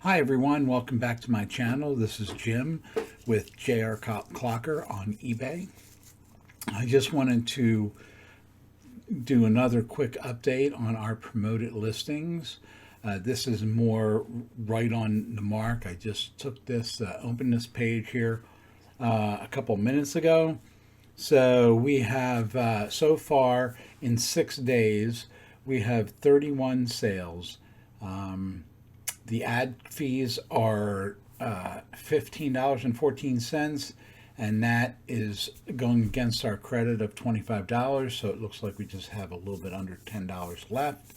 Hi everyone, welcome back to my channel. This is Jim with JRCLOCKER on eBay. I just wanted to do another quick update on our promoted listings. This is more right on the mark. I just took this, opened this page here a couple minutes ago. So we have, so far in 6 days, we have 31 sales. The ad fees are $15.14, and that is going against our credit of $25. So it looks like we just have a little bit under $10 left.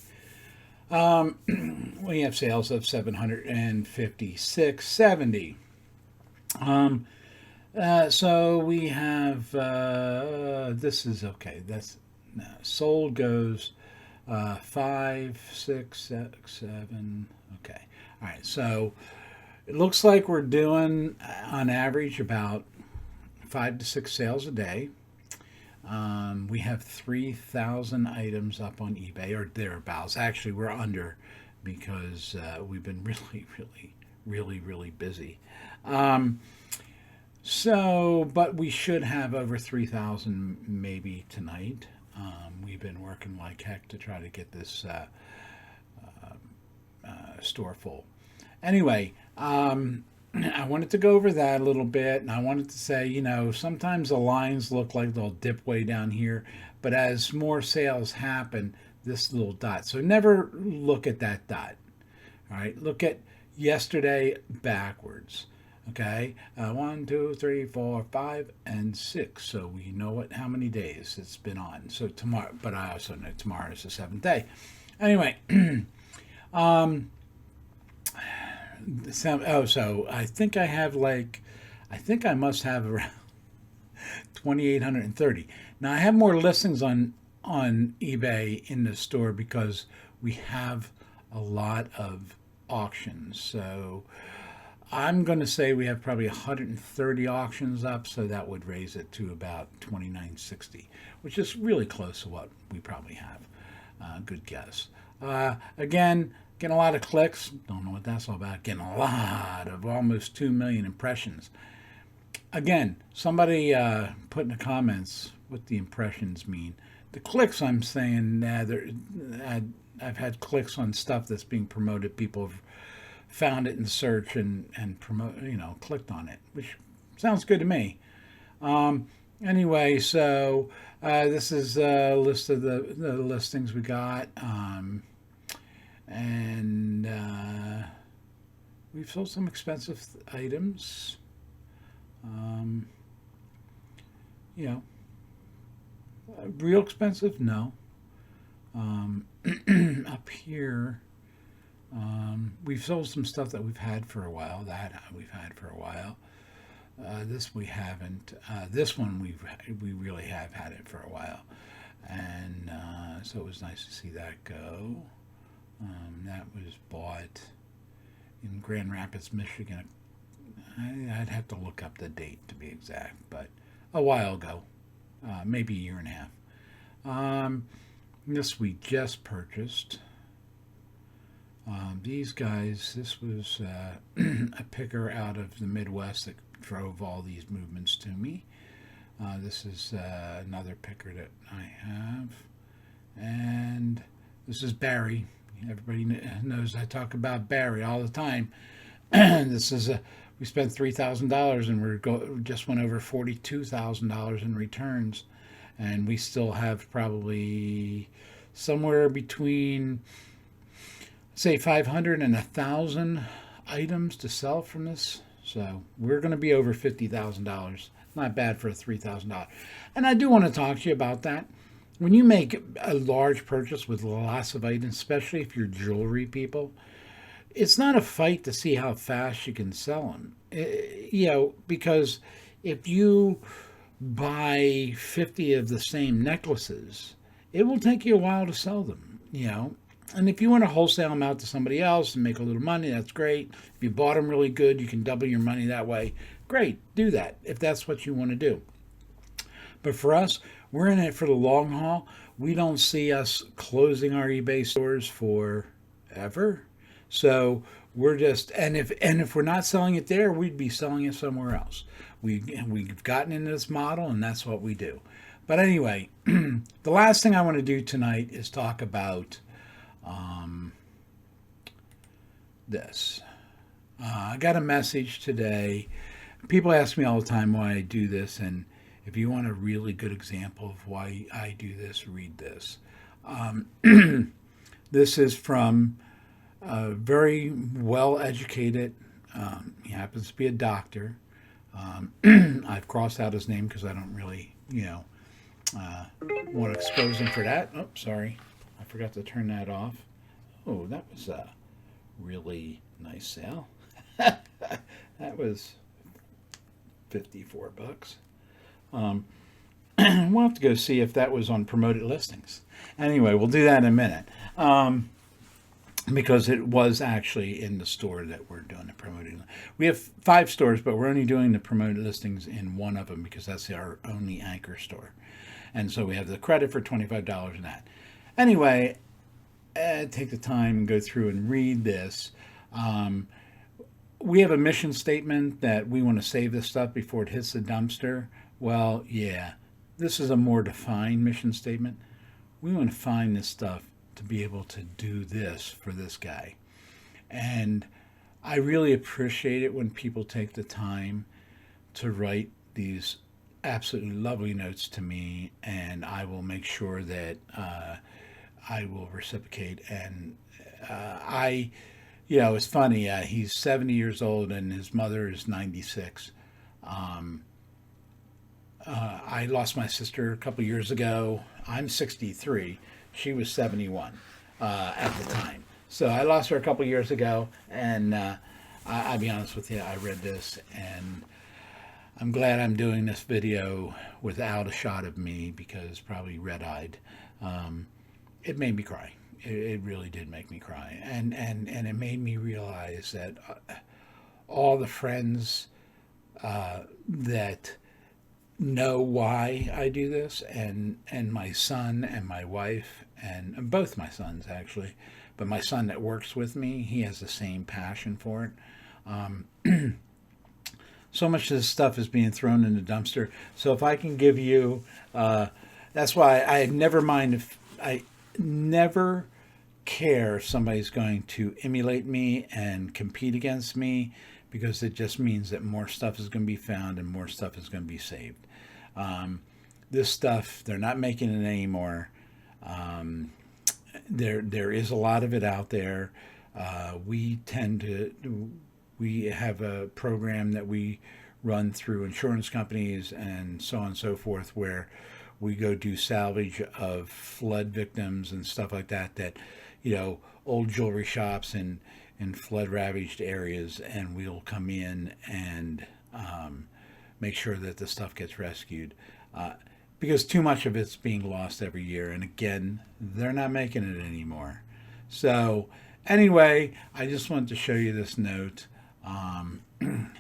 We have sales of $756.70. So we have this is okay. That's no, sold goes 5, 6, 7. Okay. All right. So it looks like we're doing on average about 5 to 6 sales a day. We have 3,000 items up on eBay or thereabouts. Actually, we're under because we've been really busy. But we should have over 3,000 maybe tonight. We've been working like heck to try to get this store full. Anyway, I wanted to go over that a little bit, and I wanted to say, sometimes the lines look like they'll dip way down here, but as more sales happen, this little dot. So never look at that dot. All right, look at yesterday backwards. Okay, 1, 2, 3, 4, 5, and 6. So we know how many days it's been on. So tomorrow, but I also know tomorrow is the 7th day. Anyway, so I think I must have around 2,830. Now I have more listings on eBay in the store because we have a lot of auctions. So I'm going to say we have probably 130 auctions up, so that would raise it to about 2,960, which is really close to what we probably have. Good guess. Again, getting a lot of clicks. Don't know what that's all about. Getting a lot of almost 2 million impressions. Again, somebody put in the comments what the impressions mean. The clicks, I'm saying, I've had clicks on stuff that's being promoted. People have found it in search and clicked on it, which sounds good to me. Anyway, so this is a list of the listings we got. And we've sold some expensive items. You know, real expensive? No. Up here, we've sold some stuff that we've had for a while. This we haven't. This one we really have had it for a while, and so it was nice to see that go. That was bought in Grand Rapids, Michigan. I'd have to look up the date to be exact, but a while ago, maybe a year and a half. This we just purchased. These guys, this was a picker out of the Midwest that drove all these movements to me. This is another picker that I have. And this is Barry. Everybody knows I talk about Barry all the time. This is we spent $3,000 and we just went over $42,000 in returns, and we still have probably somewhere between, say, 500 and 1,000 items to sell from this. So we're going to be over $50,000. Not bad for a $3,000. And I do want to talk to you about that. When you make a large purchase with lots of items, especially if you're jewelry people, it's not a fight to see how fast you can sell them. Because if you buy 50 of the same necklaces, it will take you a while to sell them, And if you want to wholesale them out to somebody else and make a little money, that's great. If you bought them really good, you can double your money that way. Great, do that if that's what you want to do. But for us, we're in it for the long haul. We don't see us closing our eBay stores forever. So we're just, and if we're not selling it there, we'd be selling it somewhere else. We've gotten into this model, and that's what we do. But anyway, the last thing I want to do tonight is talk about this. I got a message today. People ask me all the time why I do this, and if you want a really good example of why I do this, read this. This is from a very well-educated, he happens to be a doctor. I've crossed out his name because I don't really, want to expose him for that. Oh, sorry. I forgot to turn that off. Oh, that was a really nice sale. That was $54. We'll have to go see if that was on promoted listings. Anyway, we'll do that in a minute. Because it was actually in the store that we're doing the promoting. We have 5 stores, but we're only doing the promoted listings in one of them because that's our only anchor store. And so we have the credit for $25 in that. Anyway, take the time and go through and read this. We have a mission statement that we want to save this stuff before it hits the dumpster. Well, yeah, this is a more defined mission statement. We want to find this stuff to be able to do this for this guy. And I really appreciate it when people take the time to write these absolutely lovely notes to me, and I will make sure that I will reciprocate. And it's funny, he's 70 years old and his mother is 96. I lost my sister a couple years ago. I'm 63. She was 71 at the time. So I lost her a couple years ago, and I'll be honest with you, I read this, and I'm glad I'm doing this video without a shot of me because probably red-eyed. It made me cry. It really did make me cry. And it made me realize that all the friends that know why I do this, and my son and my wife, and both my sons actually, but my son that works with me, he has the same passion for it. So much of this stuff is being thrown in the dumpster. So if I can give you, that's why I never mind if I never care if somebody's going to emulate me and compete against me, because it just means that more stuff is going to be found and more stuff is going to be saved. This stuff, they're not making it anymore. There is a lot of it out there. We have a program that we run through insurance companies and so on and so forth, where we go do salvage of flood victims and stuff like that, old jewelry shops in flood ravaged areas, and we'll come in and make sure that the stuff gets rescued, because too much of it's being lost every year, and again, they're not making it anymore. So anyway, I just wanted to show you this note.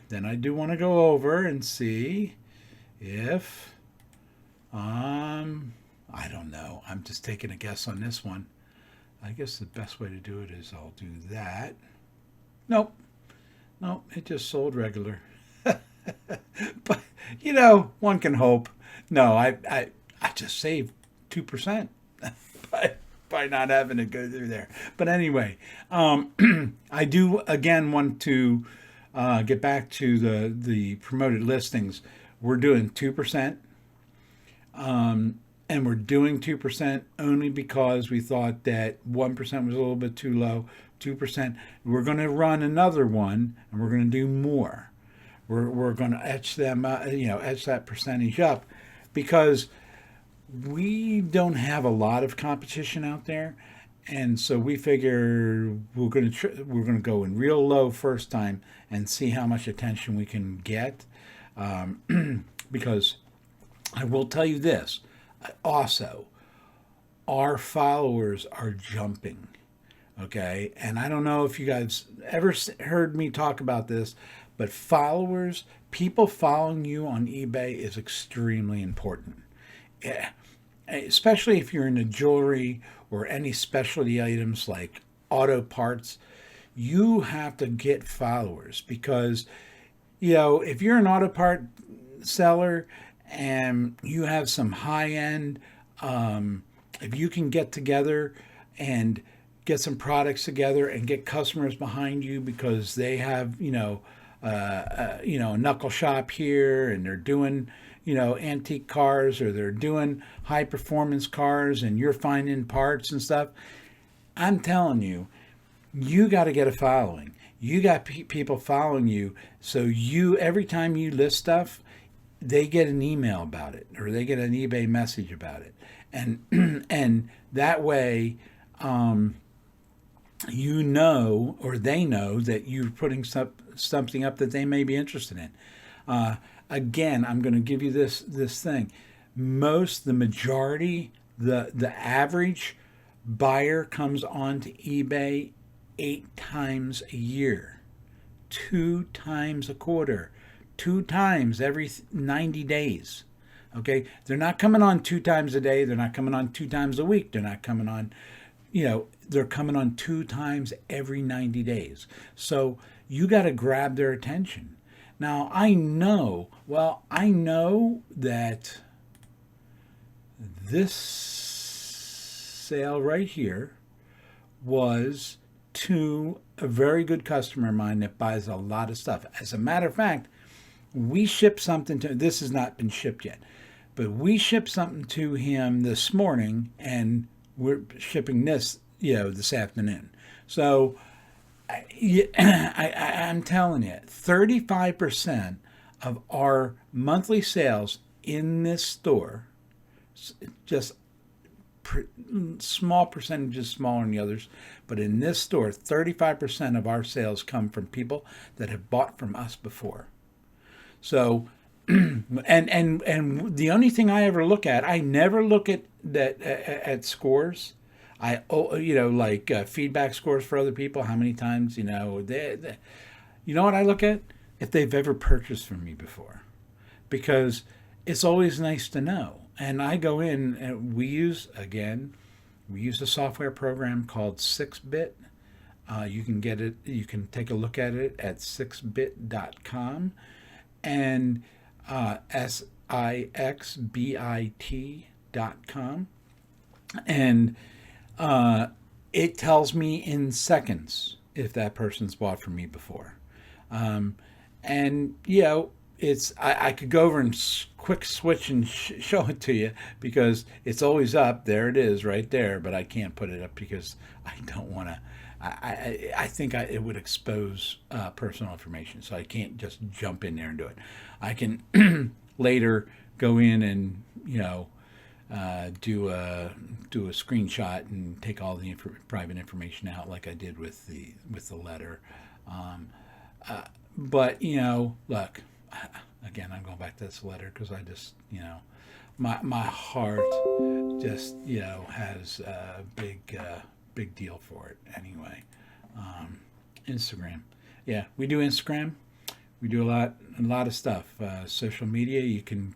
Then I do want to go over and see if I don't know, I'm just taking a guess on this one. I guess the best way to do it is I'll do that. Nope, it just sold regular. But one can hope. No, I just saved 2% by not having to go through there. But anyway, I do again want to get back to the promoted listings. We're doing 2%, and we're doing 2% only because we thought that 1% was a little bit too low. 2%. We're going to run another one, and we're going to do more. We're going to etch them, etch that percentage up, because we don't have a lot of competition out there, and so we figure we're going to go in real low first time and see how much attention we can get, because I will tell you this also, our followers are jumping. Okay, and I don't know if you guys ever heard me talk about this, but followers, people following you on eBay is extremely important. Yeah. Especially if you're into jewelry or any specialty items like auto parts. You have to get followers because, if you're an auto part seller and you have some high end, if you can get together and get some products together and get customers behind you because they have, a knuckle shop here and they're doing, antique cars, or they're doing high performance cars and you're finding parts and stuff. I'm telling you, you got to get a following. You got people following you. So every time you list stuff, they get an email about it or they get an eBay message about it. And, and that way, or they know that you're putting something up that they may be interested in. Again, I'm going to give you this thing. The majority, the average buyer comes onto eBay 8 times a year, 2 times a quarter, 2 times every 90 days. Okay, they're not coming on 2 times a day. They're not coming on 2 times a week. They're not coming on, they're coming on 2 times every 90 days. So you got to grab their attention. Now, I know that this sale right here was to a very good customer of mine that buys a lot of stuff. As a matter of fact, we shipped something to, this has not been shipped yet, but we shipped something to him this morning and we're shipping this, this afternoon. So I'm telling you, 35% of our monthly sales in this store, just small percentages, smaller than the others, but in this store, 35% of our sales come from people that have bought from us before. So, and the only thing I ever look at, I never look at that at scores. Feedback scores for other people. How many times, you know what I look at? If they've ever purchased from me before, because it's always nice to know. And I go in and we use a software program called 6bit. You can get it. You can take a look at it at 6bit.com and SIXBIT.com, and it tells me in seconds if that person's bought from me before. And it's I could go over and quick switch and show it to you because it's always up. There it is right there, but I can't put it up because I don't want to. I think it would expose personal information, so I can't just jump in there and do it. I can later go in and do a screenshot and take all the private information out, like I did with the letter. But look, again, I'm going back to this letter because I just my heart just has a big deal for it anyway. Instagram, yeah, we do Instagram. We do a lot of stuff. Social media. You can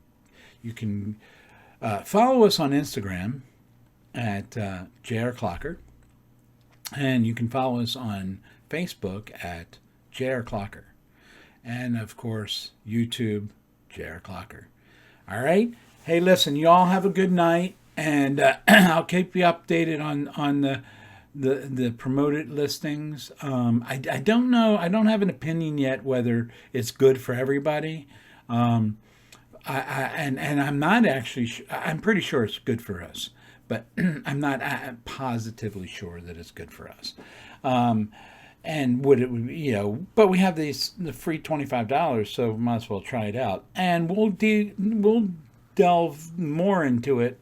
follow us on Instagram at JRCLOCKER, and you can follow us on Facebook at JRCLOCKER, and of course YouTube JRCLOCKER. All right. Hey, listen, you all have a good night, and I'll keep you updated on the promoted listings. I don't know. I don't have an opinion yet whether it's good for everybody. I'm not actually. I'm pretty sure it's good for us, but I'm not positively sure that it's good for us. And would it, but we have the free $25, so we might as well try it out, and we'll delve more into it,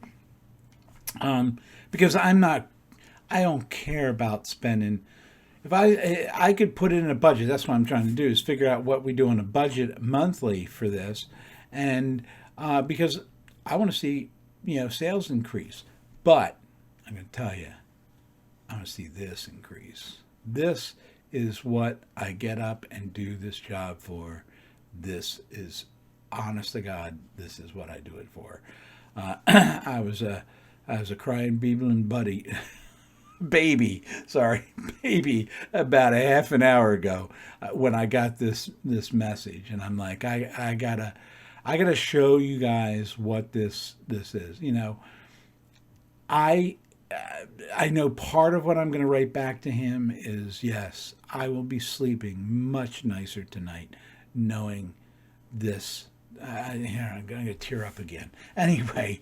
because I don't care about spending. If I could put it in a budget, that's what I'm trying to do, is figure out what we do on a budget monthly for this, and because I want to see sales increase. But I'm going to tell you, I want to see this increase. This is what I get up and do this job for. This is, honest to God, this is what I do it for. I was a crying beeble and buddy sorry, baby, about a half an hour ago when I got this message, and I'm like, I gotta show you guys what this is. I I know part of what I'm going to write back to him is yes, I will be sleeping much nicer tonight, knowing this. Here, I'm going to tear up again. Anyway,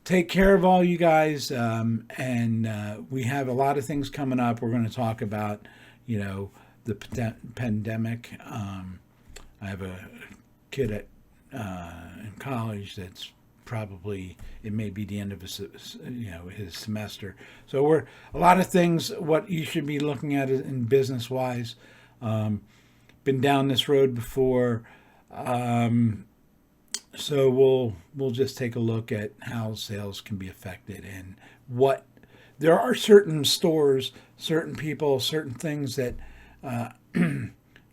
take care of all you guys, and we have a lot of things coming up. We're going to talk about, the pandemic. I have a kid at in college that's probably it may be the end of his semester. So we're a lot of things. What you should be looking at in business wise. Been down this road before. So we'll just take a look at how sales can be affected and what there are certain stores, certain people, certain things that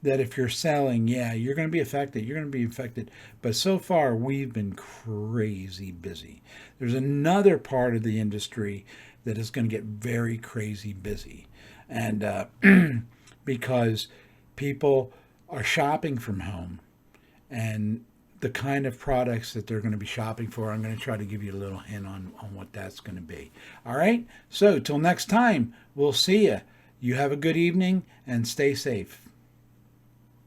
that if you're selling, yeah, you're going to be affected. You're going to be affected. But so far, we've been crazy busy. There's another part of the industry that is going to get very crazy busy, and because people are shopping from home and the kind of products that they're going to be shopping for, I'm going to try to give you a little hint on what that's going to be. All right? So till next time, we'll see you. You have a good evening and stay safe.